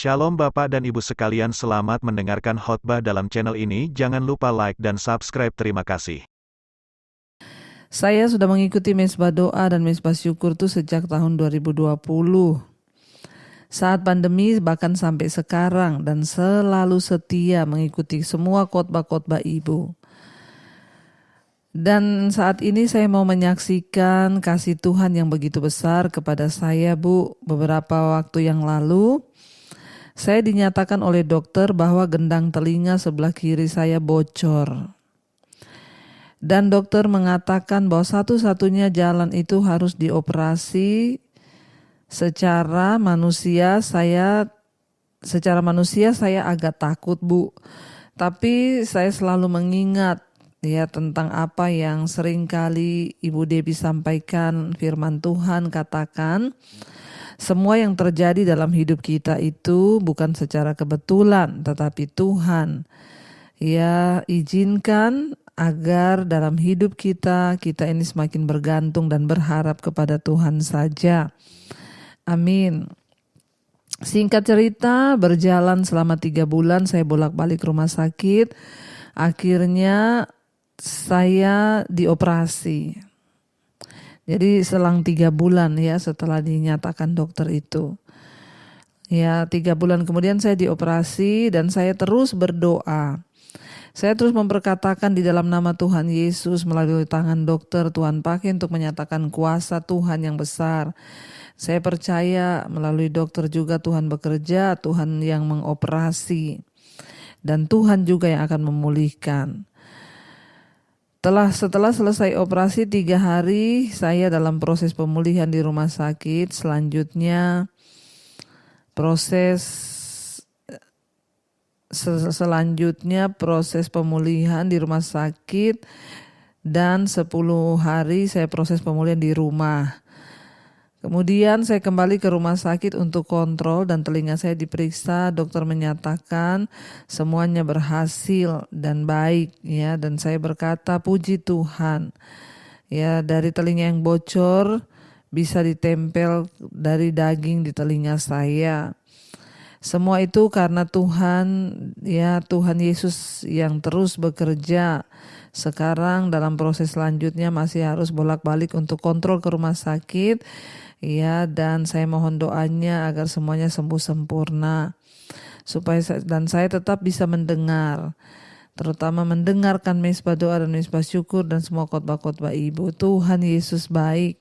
Shalom Bapak dan Ibu sekalian, selamat mendengarkan khotbah dalam channel ini. Jangan lupa like dan subscribe. Terima kasih. Saya sudah mengikuti Mesbah Doa dan Mesbah Syukur itu sejak tahun 2020. Saat pandemi bahkan sampai sekarang, dan selalu setia mengikuti semua khotbah-khotbah Ibu. Dan saat ini saya mau menyaksikan kasih Tuhan yang begitu besar kepada saya, Bu. Beberapa waktu yang lalu, saya dinyatakan oleh dokter bahwa gendang telinga sebelah kiri saya bocor. Dan dokter mengatakan bahwa satu-satunya jalan itu harus dioperasi. Secara manusia saya agak takut, Bu. Tapi saya selalu mengingat ya tentang apa yang seringkali Ibu Debbie sampaikan, firman Tuhan katakan, semua yang terjadi dalam hidup kita itu bukan secara kebetulan, tetapi Tuhan ya izinkan agar dalam hidup kita ini semakin bergantung dan berharap kepada Tuhan saja. Amin. Singkat cerita, berjalan selama 3 bulan saya bolak-balik rumah sakit. Akhirnya saya dioperasi. Jadi selang 3 bulan ya setelah dinyatakan dokter itu. Ya 3 bulan kemudian saya dioperasi dan saya terus berdoa. Saya terus memperkatakan di dalam nama Tuhan Yesus melalui tangan dokter Tuhan pakai untuk menyatakan kuasa Tuhan yang besar. Saya percaya melalui dokter juga Tuhan bekerja, Tuhan yang mengoperasi. Dan Tuhan juga yang akan memulihkan. Setelah selesai operasi 3 hari, saya dalam proses pemulihan di rumah sakit. Selanjutnya proses pemulihan di rumah sakit, dan 10 hari saya proses pemulihan di rumah. Kemudian saya kembali ke rumah sakit untuk kontrol dan telinga saya diperiksa. Dokter menyatakan semuanya berhasil dan baik ya, dan saya berkata puji Tuhan. Ya, dari telinga yang bocor bisa ditempel dari daging di telinga saya. Semua itu karena Tuhan ya, Tuhan Yesus yang terus bekerja. Sekarang dalam proses selanjutnya masih harus bolak-balik untuk kontrol ke rumah sakit. Ya, dan saya mohon doanya agar semuanya sembuh sempurna. Dan saya tetap bisa mendengar. Terutama mendengarkan Mesbah Doa dan Mesbah Syukur dan semua khotbah-khotbah Ibu. Tuhan Yesus baik.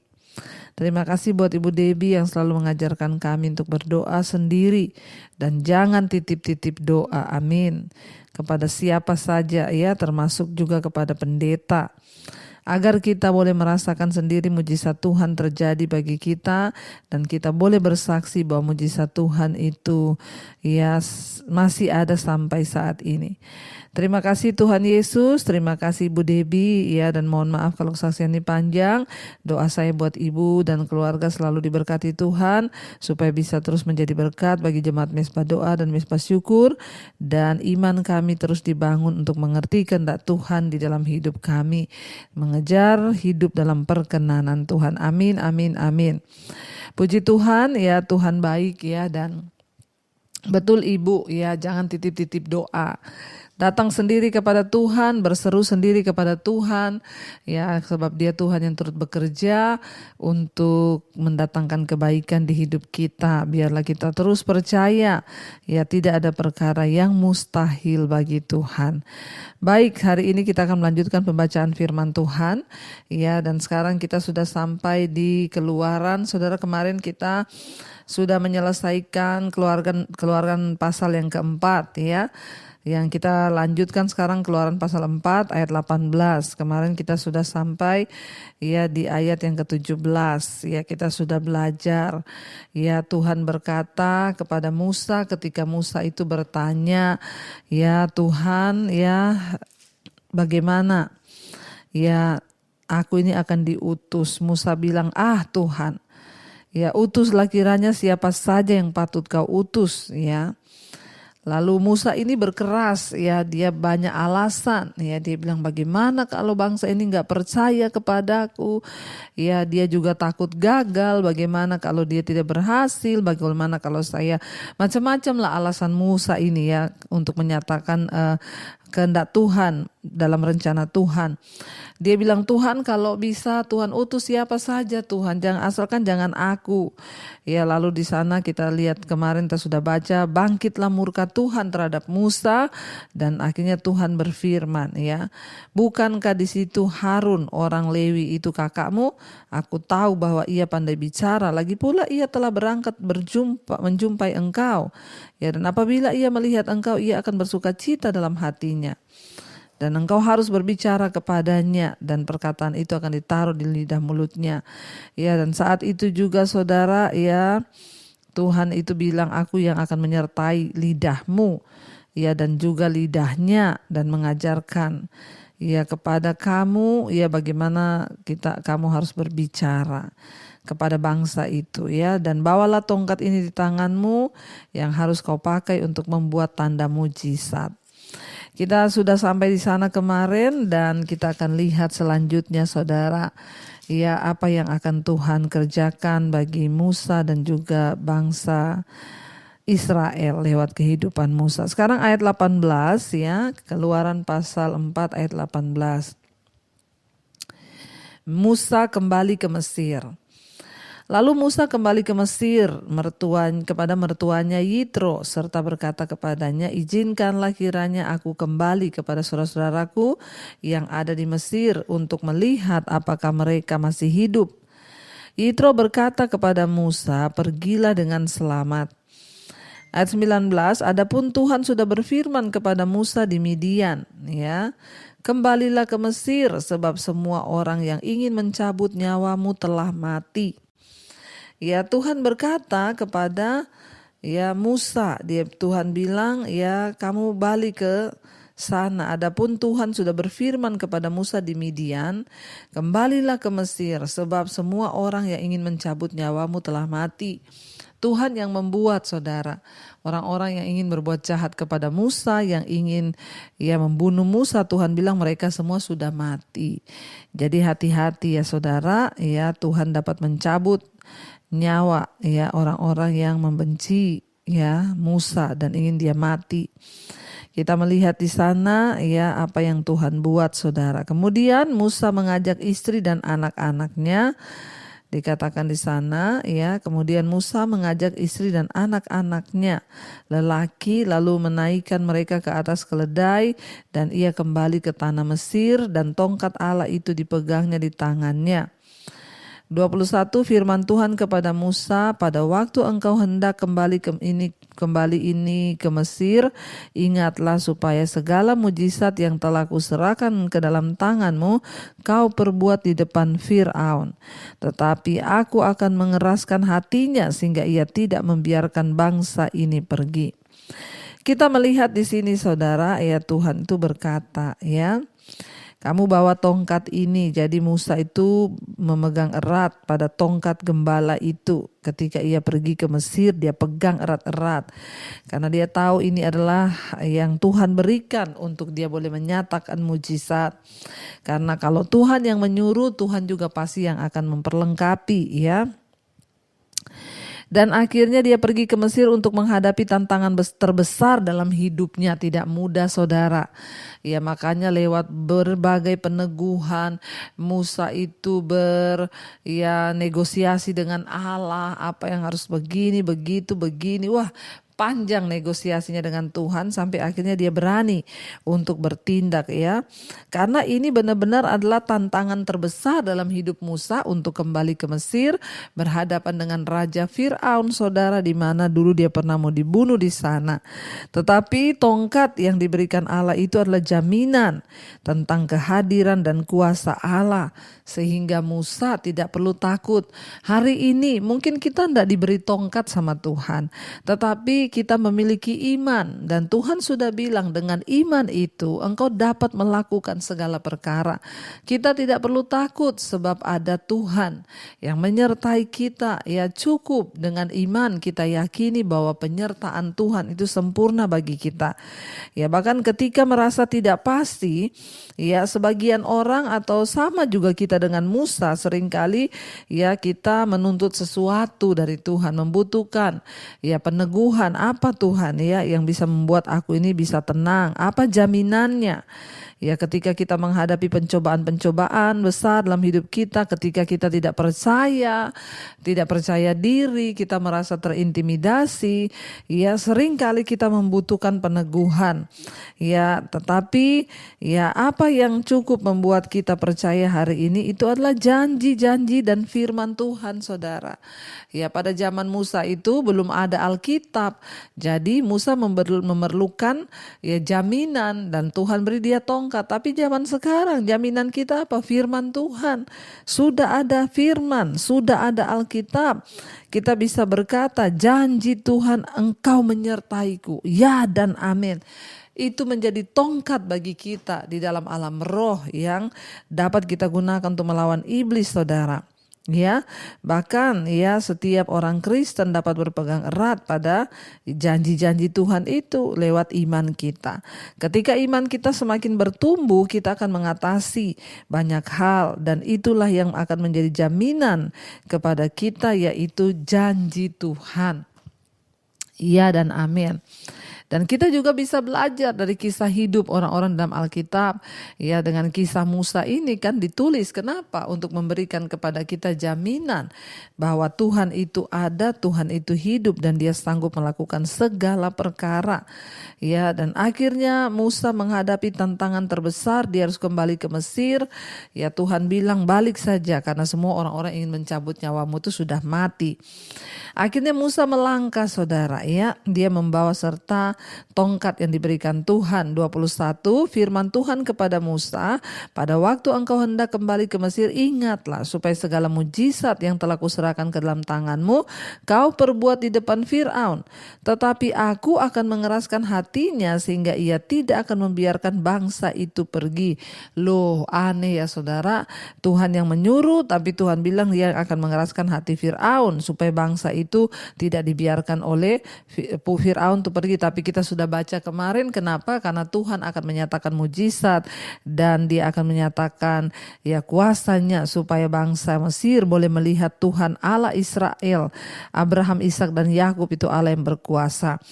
Terima kasih buat Ibu Debbie yang selalu mengajarkan kami untuk berdoa sendiri dan jangan titip-titip doa. Amin. Kepada siapa saja ya, termasuk juga kepada pendeta. Agar kita boleh merasakan sendiri mujizat Tuhan terjadi bagi kita dan kita boleh bersaksi bahwa mujizat Tuhan itu ya masih ada sampai saat ini. Terima kasih Tuhan Yesus, terima kasih Ibu Debbie ya, dan mohon maaf kalau kesaksian ini panjang. Doa saya buat Ibu dan keluarga selalu diberkati Tuhan supaya bisa terus menjadi berkat bagi jemaat Mesbah Doa dan Mesbah Syukur, dan iman kami terus dibangun untuk mengerti kehendak Tuhan di dalam hidup kami, mengejar hidup dalam perkenanan Tuhan. Amin, amin, amin. Puji Tuhan ya, Tuhan baik ya, dan betul Ibu ya, jangan titip-titip doa. Datang sendiri kepada Tuhan, berseru sendiri kepada Tuhan ya, sebab Dia Tuhan yang turut bekerja untuk mendatangkan kebaikan di hidup kita. Biarlah kita terus percaya ya, tidak ada perkara yang mustahil bagi Tuhan. Baik, hari ini kita akan melanjutkan pembacaan firman Tuhan ya, dan sekarang kita sudah sampai di Keluaran. Saudara, kemarin kita sudah menyelesaikan keluaran pasal yang keempat ya. Yang kita lanjutkan sekarang Keluaran pasal 4 ayat 18. Kemarin kita sudah sampai ya di ayat yang ke-17. Ya, kita sudah belajar ya, Tuhan berkata kepada Musa ketika Musa itu bertanya, ya Tuhan ya bagaimana ya aku ini akan diutus. Musa bilang, Tuhan ya utuslah kiranya siapa saja yang patut kau utus ya. Lalu Musa ini berkeras, ya, dia banyak alasan, ya, dia bilang bagaimana kalau bangsa ini nggak percaya kepadaku, ya, dia juga takut gagal, bagaimana kalau dia tidak berhasil, bagaimana kalau saya, macam-macam lah alasan Musa ini, ya, untuk menyatakan kehendak Tuhan dalam rencana Tuhan. Dia bilang, Tuhan kalau bisa Tuhan utus siapa saja Tuhan, asalkan jangan aku. Ya, lalu di sana kita lihat kemarin kita sudah baca, bangkitlah murka Tuhan terhadap Musa dan akhirnya Tuhan berfirman, ya, bukankah di situ Harun orang Lewi itu kakakmu? Aku tahu bahwa ia pandai bicara, lagi pula ia telah berangkat menjumpai engkau. Ya, dan apabila ia melihat engkau, ia akan bersuka cita dalam hatinya. Dan engkau harus berbicara kepadanya dan perkataan itu akan ditaruh di lidah mulutnya. Ya, dan saat itu juga saudara, ya, Tuhan itu bilang, aku yang akan menyertai lidahmu, ya, dan juga lidahnya, dan mengajarkan, ya, kepada kamu, ya, bagaimana kamu harus berbicara kepada bangsa itu, ya, dan bawalah tongkat ini di tanganmu yang harus kau pakai untuk membuat tanda mujizat. Kita sudah sampai di sana kemarin dan kita akan lihat selanjutnya saudara, ya, apa yang akan Tuhan kerjakan bagi Musa dan juga bangsa Israel lewat kehidupan Musa. Sekarang ayat 18, ya, Keluaran pasal 4 ayat 18. Musa kembali ke Mesir. Lalu Musa kembali ke Mesir kepada mertuanya Yitro serta berkata kepadanya, izinkanlah kiranya aku kembali kepada saudara-saudaraku yang ada di Mesir untuk melihat apakah mereka masih hidup. Yitro berkata kepada Musa, pergilah dengan selamat. Ayat 19, adapun Tuhan sudah berfirman kepada Musa di Midian, ya, kembalilah ke Mesir sebab semua orang yang ingin mencabut nyawamu telah mati. Ya, Tuhan berkata kepada, ya, Musa, Tuhan bilang, ya, kamu balik ke sana. Adapun Tuhan sudah berfirman kepada Musa di Midian, kembalilah ke Mesir sebab semua orang yang ingin mencabut nyawamu telah mati. Tuhan yang membuat saudara, orang-orang yang ingin berbuat jahat kepada Musa, yang ingin, ya, membunuh Musa, Tuhan bilang mereka semua sudah mati. Jadi hati-hati ya saudara, ya, Tuhan dapat mencabut nyawa, ya, orang-orang yang membenci, ya, Musa dan ingin dia mati. Kita melihat di sana, ya, apa yang Tuhan buat saudara. Kemudian Musa mengajak istri dan anak-anaknya, dikatakan di sana, ya, kemudian Musa mengajak istri dan anak-anaknya lelaki lalu menaikkan mereka ke atas keledai dan ia kembali ke tanah Mesir dan tongkat Allah itu dipegangnya di tangannya. 21 firman Tuhan kepada Musa, pada waktu engkau hendak kembali ini ke Mesir, ingatlah supaya segala mujizat yang telah kuserahkan ke dalam tanganmu kau perbuat di depan Fir'aun. Tetapi aku akan mengeraskan hatinya sehingga ia tidak membiarkan bangsa ini pergi. Kita melihat di sini saudara, ya, Tuhan itu berkata, ya, kamu bawa tongkat ini. Jadi Musa itu memegang erat pada tongkat gembala itu. Ketika ia pergi ke Mesir, dia pegang erat-erat. Karena dia tahu ini adalah yang Tuhan berikan untuk dia boleh menyatakan mujizat. Karena kalau Tuhan yang menyuruh, Tuhan juga pasti yang akan memperlengkapi, ya. Dan akhirnya dia pergi ke Mesir untuk menghadapi tantangan terbesar dalam hidupnya. Tidak mudah saudara. Ya, makanya lewat berbagai peneguhan Musa itu negosiasi dengan Allah. Apa yang harus begini, begitu, begini. Wah, panjang negosiasinya dengan Tuhan sampai akhirnya dia berani untuk bertindak, ya. Karena ini benar-benar adalah tantangan terbesar dalam hidup Musa untuk kembali ke Mesir, berhadapan dengan Raja Fir'aun, saudara, di mana dulu dia pernah mau dibunuh di sana. Tetapi tongkat yang diberikan Allah itu adalah jaminan tentang kehadiran dan kuasa Allah, sehingga Musa tidak perlu takut. Hari ini mungkin kita tidak diberi tongkat sama Tuhan, tetapi kita memiliki iman, dan Tuhan sudah bilang dengan iman itu engkau dapat melakukan segala perkara. Kita tidak perlu takut sebab ada Tuhan yang menyertai kita. Ya, cukup dengan iman kita yakini bahwa penyertaan Tuhan itu sempurna bagi kita. Ya, bahkan ketika merasa tidak pasti, ya sebagian orang atau sama juga kita dengan Musa, seringkali ya kita menuntut sesuatu dari Tuhan, membutuhkan ya peneguhan. Apa Tuhan ya yang bisa membuat aku ini bisa tenang? Apa jaminannya? Ya, ketika kita menghadapi pencobaan-pencobaan besar dalam hidup kita, ketika kita tidak percaya diri, kita merasa terintimidasi, ya seringkali kita membutuhkan peneguhan. Ya, tetapi ya apa yang cukup membuat kita percaya hari ini itu adalah janji-janji dan firman Tuhan, saudara. Ya, pada zaman Musa itu belum ada Alkitab. Jadi Musa memerlukan ya jaminan, dan Tuhan beri dia tongkat. Tapi zaman sekarang jaminan kita apa? Firman Tuhan. Sudah ada firman, sudah ada Alkitab. Kita bisa berkata, janji Tuhan engkau menyertaiku. Ya dan amin. Itu menjadi tongkat bagi kita di dalam alam roh yang dapat kita gunakan untuk melawan iblis, saudara. Ya, bahkan ya setiap orang Kristen dapat berpegang erat pada janji-janji Tuhan itu lewat iman kita. Ketika iman kita semakin bertumbuh, kita akan mengatasi banyak hal, dan itulah yang akan menjadi jaminan kepada kita, yaitu janji Tuhan. Ya dan amin. Dan kita juga bisa belajar dari kisah hidup orang-orang dalam Alkitab. Ya, dengan kisah Musa ini kan ditulis. Kenapa? Untuk memberikan kepada kita jaminan bahwa Tuhan itu ada, Tuhan itu hidup, dan dia sanggup melakukan segala perkara. Ya, dan akhirnya Musa menghadapi tantangan terbesar. Dia harus kembali ke Mesir. Ya, Tuhan bilang balik saja karena semua orang-orang ingin mencabut nyawamu itu sudah mati. Akhirnya Musa melangkah, saudara. Ya, dia membawa serta tongkat yang diberikan Tuhan. 21, firman Tuhan kepada Musa, pada waktu engkau hendak kembali ke Mesir, ingatlah supaya segala mujizat yang telah kuserahkan ke dalam tanganmu kau perbuat di depan Firaun. Tetapi aku akan mengeraskan hatinya sehingga ia tidak akan membiarkan bangsa itu pergi. Loh, aneh ya saudara. Tuhan yang menyuruh, tapi Tuhan bilang dia akan mengeraskan hati Firaun supaya bangsa itu tidak dibiarkan oleh Firaun untuk pergi. Tapi kita sudah baca kemarin, kenapa? Karena Tuhan akan menyatakan mujizat, dan dia akan menyatakan ya kuasanya supaya bangsa Mesir boleh melihat Tuhan Allah Israel, Abraham, Ishak dan Yakub itu Allah yang berkuasa.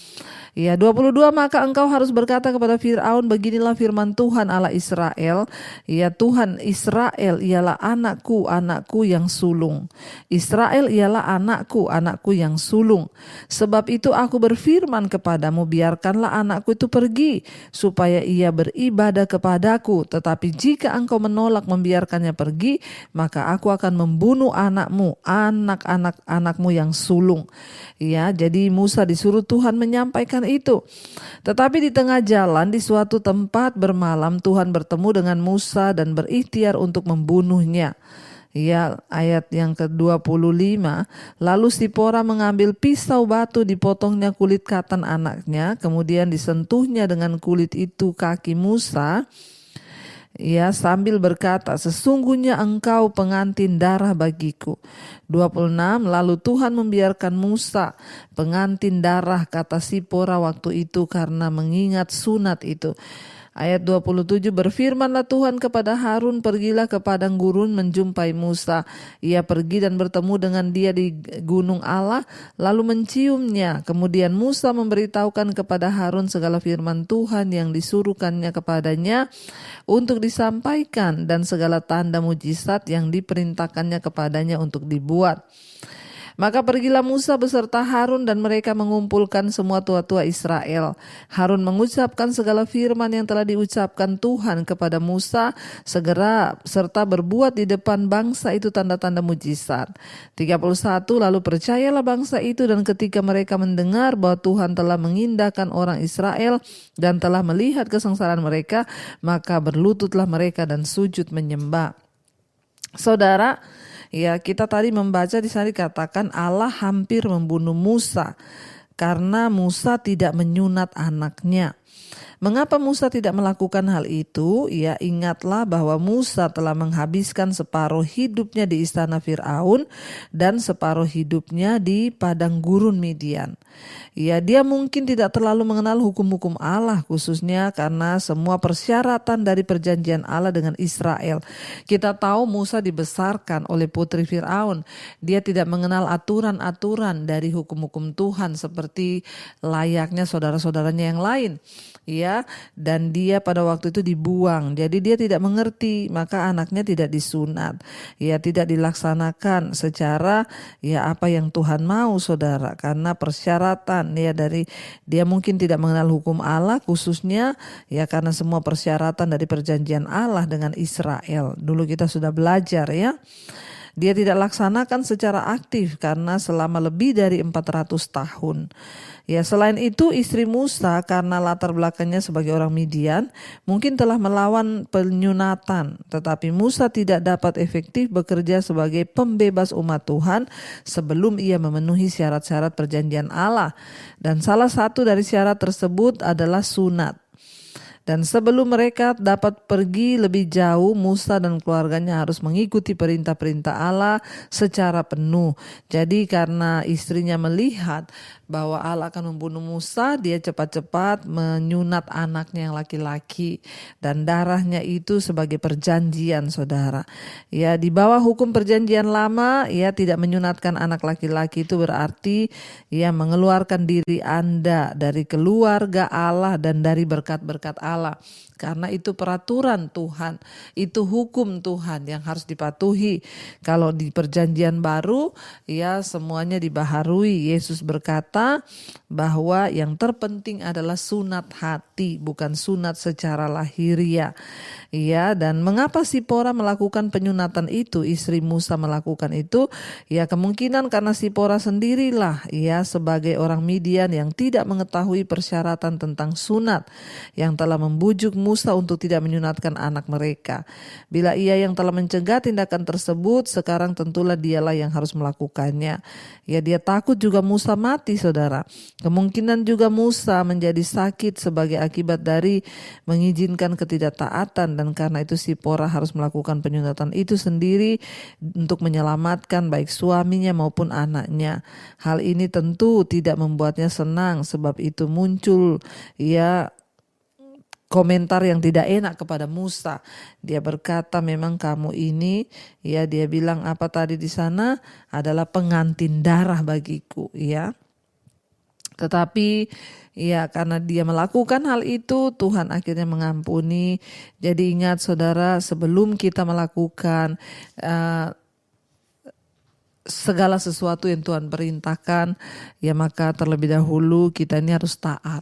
Ya, 22, maka engkau harus berkata kepada Firaun, beginilah firman Tuhan Allah Israel, ya Tuhan Israel ialah anakku, anakku yang sulung. Israel ialah anakku, anakku yang sulung. Sebab itu aku berfirman kepadamu, biarkanlah anakku itu pergi, supaya ia beribadah kepadaku. Tetapi jika engkau menolak membiarkannya pergi, maka aku akan membunuh anakmu, anak-anakmu yang sulung. Ya, jadi Musa disuruh Tuhan menyampaikan itu. Tetapi di tengah jalan di suatu tempat bermalam, Tuhan bertemu dengan Musa dan berikhtiar untuk membunuhnya. Ya, ayat yang ke-25, lalu Sipora mengambil pisau batu, dipotongnya kulit katan anaknya, kemudian disentuhnya dengan kulit itu kaki Musa. Ya, sambil berkata, sesungguhnya engkau pengantin darah bagiku. 26, lalu Tuhan membiarkan Musa pengantin darah, kata Sipora waktu itu, karena mengingat sunat itu. Ayat 27, berfirmanlah Tuhan kepada Harun, pergilah ke padang gurun menjumpai Musa. Ia pergi dan bertemu dengan dia di gunung Allah, lalu menciumnya. Kemudian Musa memberitahukan kepada Harun segala firman Tuhan yang disuruhkannya kepadanya untuk disampaikan, dan segala tanda mujizat yang diperintahkannya kepadanya untuk dibuat. Maka pergilah Musa beserta Harun, dan mereka mengumpulkan semua tua-tua Israel. Harun mengucapkan segala firman yang telah diucapkan Tuhan kepada Musa segera, serta berbuat di depan bangsa itu tanda-tanda mujizat. 31, lalu percayalah bangsa itu, dan ketika mereka mendengar bahwa Tuhan telah mengindahkan orang Israel dan telah melihat kesengsaraan mereka, maka berlututlah mereka dan sujud menyembah. Saudara, ya kita tadi membaca di sana dikatakan Allah hampir membunuh Musa. karena Musa tidak menyunat anaknya. Mengapa Musa tidak melakukan hal itu? Ya, ingatlah bahwa Musa telah menghabiskan separuh hidupnya di istana Firaun dan separuh hidupnya di padang gurun Midian. Ya, dia mungkin tidak terlalu mengenal hukum-hukum Allah, khususnya karena semua persyaratan dari perjanjian Allah dengan Israel. Kita tahu Musa dibesarkan oleh putri Firaun. Dia tidak mengenal aturan-aturan dari hukum-hukum Tuhan seperti layaknya saudara-saudaranya yang lain. Ya, dan dia pada waktu itu dibuang. Jadi dia tidak mengerti, maka anaknya tidak disunat. Ya, tidak dilaksanakan secara apa yang Tuhan mau, saudara, karena persyaratan dari dia mungkin tidak mengenal hukum Allah, khususnya karena semua persyaratan dari perjanjian Allah dengan Israel. Dulu kita sudah belajar ya. Dia tidak laksanakan secara aktif karena selama lebih dari 400 tahun. Ya, selain itu istri Musa karena latar belakangnya sebagai orang Midian mungkin telah melawan penyunatan, tetapi Musa tidak dapat efektif bekerja sebagai pembebas umat Tuhan sebelum ia memenuhi syarat-syarat perjanjian Allah. Dan salah satu dari syarat tersebut adalah sunat. Dan sebelum mereka dapat pergi lebih jauh, Musa dan keluarganya harus mengikuti perintah-perintah Allah secara penuh. Jadi karena istrinya melihat bahwa Allah akan membunuh Musa, dia cepat-cepat menyunat anaknya yang laki-laki. Dan darahnya itu sebagai perjanjian, saudara. Ya, di bawah hukum perjanjian lama, tidak menyunatkan anak laki-laki itu berarti mengeluarkan diri Anda dari keluarga Allah dan dari berkat-berkat Allah. Karena itu peraturan Tuhan, itu hukum Tuhan yang harus dipatuhi. Kalau di perjanjian baru, semuanya dibaharui. Yesus berkata bahwa yang terpenting adalah sunat hati, bukan sunat secara lahiriah. Dan mengapa Sipora melakukan penyunatan itu, istri Musa melakukan itu? Kemungkinan karena Sipora sendirilah sebagai orang Midian yang tidak mengetahui persyaratan tentang sunat, yang telah membujuk Musa untuk tidak menyunatkan anak mereka. Bila ia yang telah mencegah tindakan tersebut, sekarang tentulah dialah yang harus melakukannya. Dia takut juga Musa mati, saudara. Kemungkinan juga Musa menjadi sakit sebagai akibat dari mengizinkan ketidaktaatan, dan karena itu Sipora harus melakukan penyunatan itu sendiri untuk menyelamatkan baik suaminya maupun anaknya. Hal ini tentu tidak membuatnya senang, sebab itu muncul komentar yang tidak enak kepada Musa. Dia berkata, memang kamu ini, dia bilang apa tadi di sana, adalah pengantin darah bagiku, Tetapi karena dia melakukan hal itu, Tuhan akhirnya mengampuni. Jadi ingat saudara, sebelum kita melakukan segala sesuatu yang Tuhan perintahkan, maka terlebih dahulu kita ini harus taat.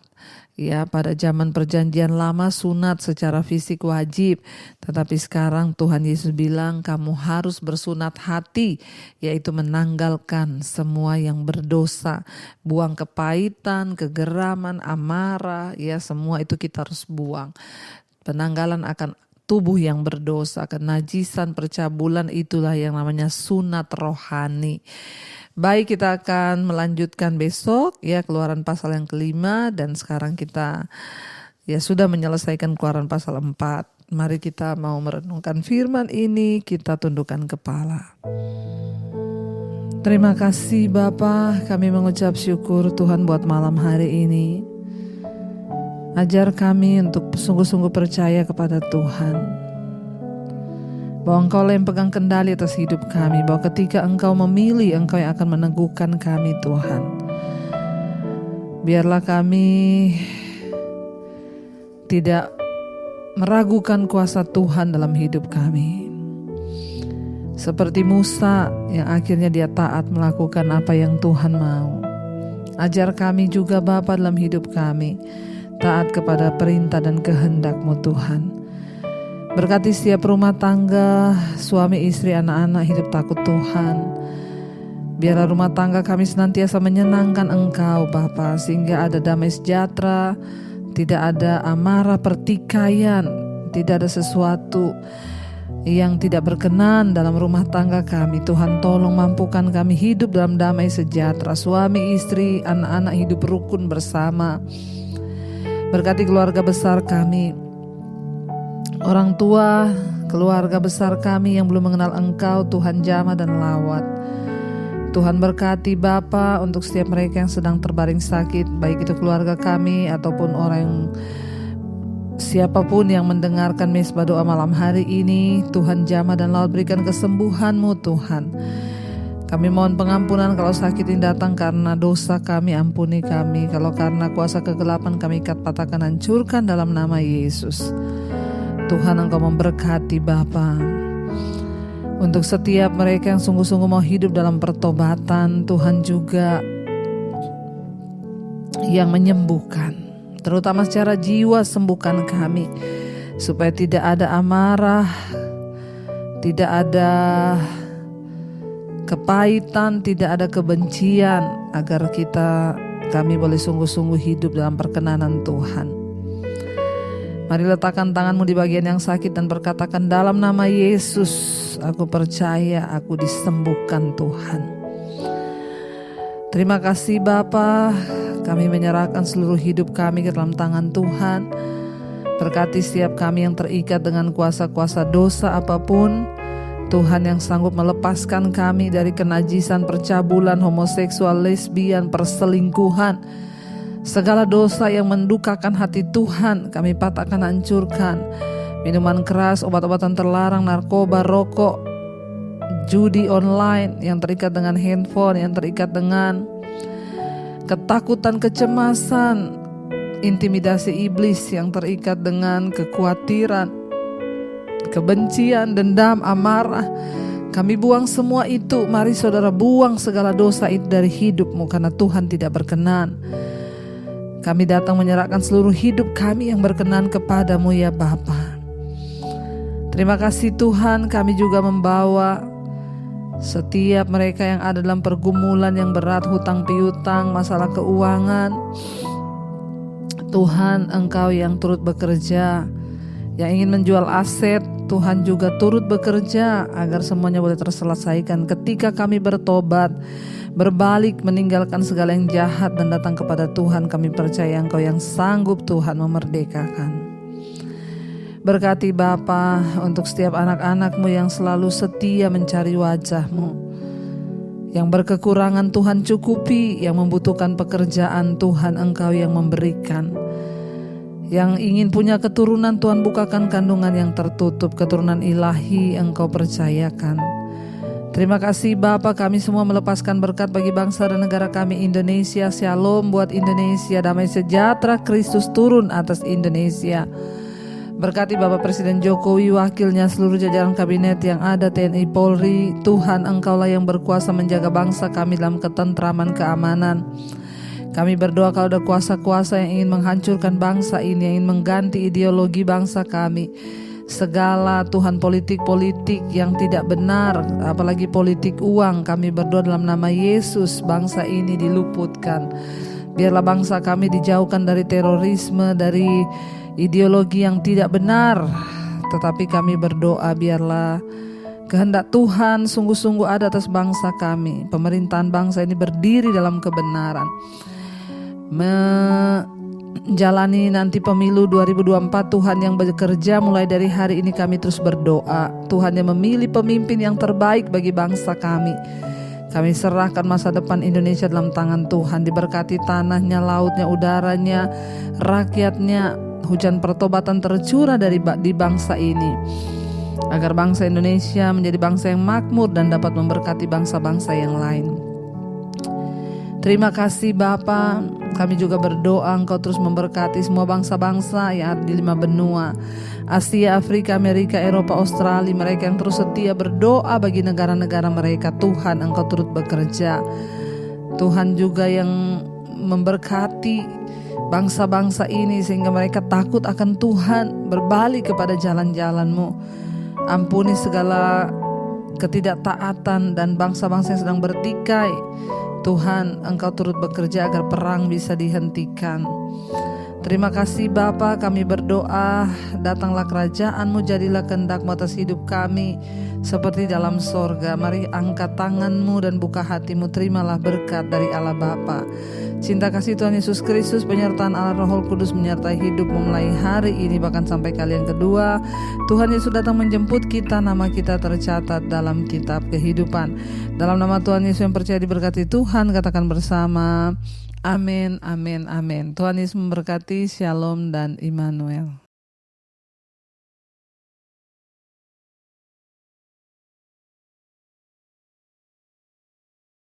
Pada zaman perjanjian lama sunat secara fisik wajib, tetapi sekarang Tuhan Yesus bilang kamu harus bersunat hati, yaitu menanggalkan semua yang berdosa, buang kepahitan, kegeraman, amarah, semua itu kita harus buang. Penanggalan akan tubuh yang berdosa, kenajisan, percabulan, itulah yang namanya sunat rohani. Baik, kita akan melanjutkan besok Keluaran pasal yang kelima, dan sekarang kita sudah menyelesaikan Keluaran pasal 4. Mari kita mau merenungkan firman ini, kita tundukkan kepala. Terima kasih Bapa, kami mengucap syukur Tuhan buat malam hari ini. Ajar kami untuk sungguh-sungguh percaya kepada Tuhan, bahwa Engkau yang pegang kendali atas hidup kami, bahwa ketika Engkau memilih, Engkau yang akan meneguhkan kami, Tuhan. Biarlah kami tidak meragukan kuasa Tuhan dalam hidup kami. Seperti Musa yang akhirnya dia taat melakukan apa yang Tuhan mau. Ajar kami juga Bapa dalam hidup kami, taat kepada perintah dan kehendak-Mu Tuhan. Berkati setiap rumah tangga, suami, istri, anak-anak hidup takut Tuhan. Biarlah rumah tangga kami senantiasa menyenangkan Engkau Bapa, sehingga ada damai sejahtera, tidak ada amarah, pertikaian, tidak ada sesuatu yang tidak berkenan dalam rumah tangga kami. Tuhan, tolong mampukan kami hidup dalam damai sejahtera, suami, istri, anak-anak hidup rukun bersama. Berkati keluarga besar kami, orang tua, keluarga besar kami yang belum mengenal Engkau, Tuhan jamah dan lawat. Tuhan berkati Bapa untuk setiap mereka yang sedang terbaring sakit, baik itu keluarga kami ataupun orang yang siapapun yang mendengarkan Mezbah Doa malam hari ini. Tuhan jamah dan lawat, berikan kesembuhan-Mu Tuhan. Kami mohon pengampunan kalau sakit ini datang karena dosa kami, ampuni kami. Kalau karena kuasa kegelapan kami ikat, patahkan, hancurkan dalam nama Yesus. Tuhan, Engkau memberkati Bapa. Untuk setiap mereka yang sungguh-sungguh mau hidup dalam pertobatan, Tuhan juga yang menyembuhkan. Terutama secara jiwa, sembuhkan kami. Supaya tidak ada amarah, tidak ada kepahitan, tidak ada kebencian, agar kami boleh sungguh-sungguh hidup dalam perkenanan Tuhan. Mari letakkan tanganmu di bagian yang sakit dan berkatakan, dalam nama Yesus aku percaya aku disembuhkan Tuhan. Terima kasih Bapa, kami menyerahkan seluruh hidup kami ke dalam tangan Tuhan. Berkati setiap kami yang terikat dengan kuasa-kuasa dosa apapun. Tuhan yang sanggup melepaskan kami dari kenajisan, percabulan, homoseksual, lesbian, perselingkuhan. Segala dosa yang mendukakan hati Tuhan kami patahkan, hancurkan. Minuman keras, obat-obatan terlarang, narkoba, rokok, judi online, yang terikat dengan handphone, yang terikat dengan ketakutan, kecemasan, intimidasi iblis, yang terikat dengan kekhawatiran, kebencian, dendam, amarah. Kami buang semua itu. Mari saudara, buang segala dosa itu dari hidupmu, karena Tuhan tidak berkenan. Kami datang menyerahkan seluruh hidup kami yang berkenan kepadamu ya Bapa. Terima kasih Tuhan, kami juga membawa setiap mereka yang ada dalam pergumulan yang berat, hutang piutang, masalah keuangan. Tuhan, Engkau yang turut bekerja, yang ingin menjual aset, Tuhan juga turut bekerja agar semuanya boleh terselesaikan. Ketika kami bertobat, berbalik, meninggalkan segala yang jahat dan datang kepada Tuhan, kami percaya Engkau yang sanggup Tuhan memerdekakan. Berkati Bapa untuk setiap anak-anak-Mu yang selalu setia mencari wajah-Mu, yang berkekurangan Tuhan cukupi, yang membutuhkan pekerjaan Tuhan Engkau yang memberikan. Yang ingin punya keturunan, Tuhan bukakan kandungan yang tertutup, keturunan ilahi Engkau percayakan. Terima kasih Bapa, kami semua melepaskan berkat bagi bangsa dan negara kami Indonesia. Shalom buat Indonesia, damai sejahtera Kristus turun atas Indonesia. Berkati Bapak Presiden Jokowi, wakilnya, seluruh jajaran kabinet yang ada, TNI, Polri. Tuhan, Engkaulah yang berkuasa menjaga bangsa kami dalam ketentraman, keamanan. Kami berdoa kalau ada kuasa-kuasa yang ingin menghancurkan bangsa ini, yang ingin mengganti ideologi bangsa kami, segala Tuhan politik-politik yang tidak benar, apalagi politik uang, kami berdoa dalam nama Yesus bangsa ini diluputkan. Biarlah bangsa kami dijauhkan dari terorisme, dari ideologi yang tidak benar. Tetapi kami berdoa biarlah kehendak Tuhan sungguh-sungguh ada atas bangsa kami. Pemerintahan bangsa ini berdiri dalam kebenaran, menjalani nanti pemilu 2024. Tuhan yang bekerja mulai dari hari ini, kami terus berdoa. Tuhan yang memilih pemimpin yang terbaik bagi bangsa kami. Kami serahkan masa depan Indonesia dalam tangan Tuhan. Diberkati tanahnya, lautnya, udaranya, rakyatnya. Hujan pertobatan tercurah di bangsa ini, agar bangsa Indonesia menjadi bangsa yang makmur dan dapat memberkati bangsa-bangsa yang lain. Terima kasih Bapa. Kami juga berdoa Engkau terus memberkati semua bangsa-bangsa yang ada di 5 benua, Asia, Afrika, Amerika, Eropa, Australia. Mereka yang terus setia berdoa bagi negara-negara mereka. Tuhan, Engkau turut bekerja. Tuhan juga yang memberkati bangsa-bangsa ini sehingga mereka takut akan Tuhan, berbalik kepada jalan-jalan-Mu. Ampuni segala ketidaktaatan dan bangsa-bangsa yang sedang bertikai. Tuhan, Engkau turut bekerja agar perang bisa dihentikan. Terima kasih Bapa, kami berdoa, datanglah kerajaan-Mu, jadilah kehendak-Mu atas hidup kami seperti dalam sorga. Mari angkat tangan-Mu dan buka hati-Mu, terimalah berkat dari Allah Bapa. Cinta kasih Tuhan Yesus Kristus, penyertaan Allah Roh Kudus menyertai hidup mulai hari ini bahkan sampai kali yang kedua. Tuhan Yesus datang menjemput kita, nama kita tercatat dalam kitab kehidupan. Dalam nama Tuhan Yesus yang percaya diberkati Tuhan, katakan bersama, amin, amin, amin. Tuhan Yesus memberkati, shalom dan Immanuel.